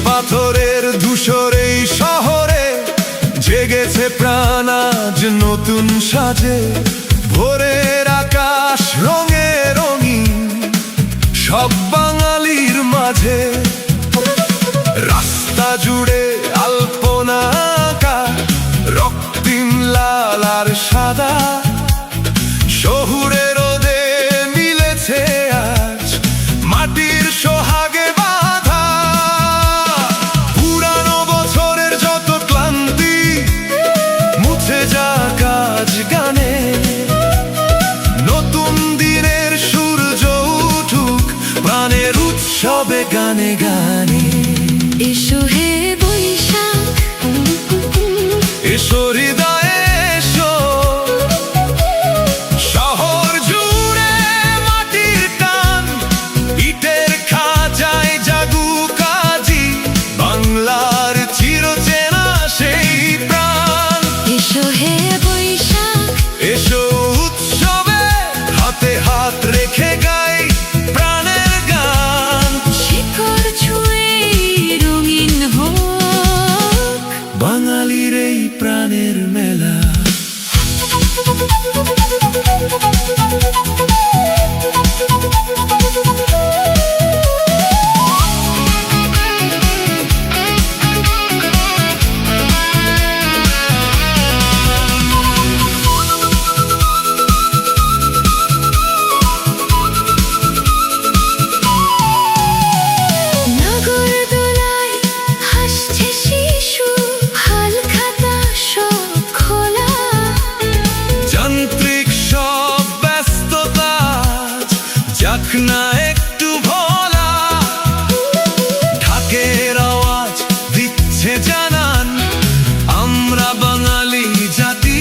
পাথরের ধূসর এই শহরে জেগেছে প্রাণ আজ নতুন সাজে। ভোরের আকাশ রঙে রঙিন সব বাঙালির মাঝে। রাস্তা জুড়ে আলপনা আঁকা রক্তিম লাল আর সাদা। শহুরে রোদে মিলেছে আজ মাটির সোহাগে বাঁধা। পুরানো বছরের যত ক্লান্তি মুছে যাক আজ গানে। নতুন দিনের সূর্য উঠুক প্রাণের উৎসবে গানে গানে। এসো হে বৈশাখ, এসো হৃদয়ে এসো। শহর জুড়ে মাটির টান, ইটের খাঁচায় জাগুক আজি বাংলার চিরচেনা সেই প্রাণ। এসো হে বৈশাখ, এসো উৎসবে হাতে হাত রেখে গাই প্রাণের গান। শিকড় ছুঁয়ে রঙিন হোক বাঙালির এই প্রাণের মেলা। নাগরদোলায় হাসছে শিশু, হালখাতা সব খোলা। যান্ত্রিক সব ব্যস্ততা যাক না একটু ভোলা। ঢাকের আওয়াজ দিচ্ছে জানান আমরা বাঙালি জাতি।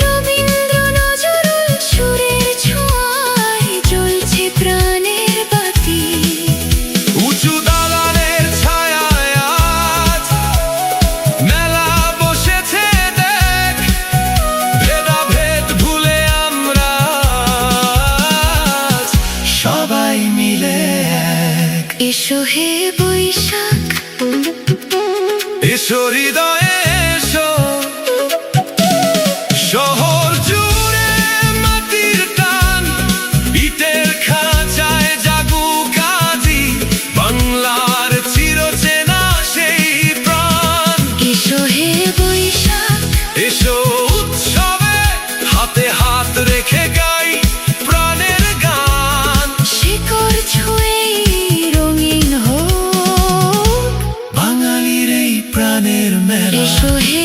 রবীন্দ্র নজরুল সুরের ছোঁয়ায় জ্বলছে প্রাণের বাতি। উঁচু দালানের ছায়ায় আজ মেলা বসেছে দেখ। ভেদাভেদ ভুলে আমরা আজ সবাই মিলে এক। এসো হে বৈশাখ, এসো হৃদয়ে এসো। শহর জুড়ে মাটির টান, ইটের খাঁচায় জাগুক আজি বাংলার চিরচেনা সেই প্রাণ। এসো হে বৈশাখ, এসো উৎসবে হাতে হাত রেখে গাই প্রাণের গান। শিকড় ছুঁয়ে রঙিন হোক বাঙালির এই প্রাণের মেলা। এসো হে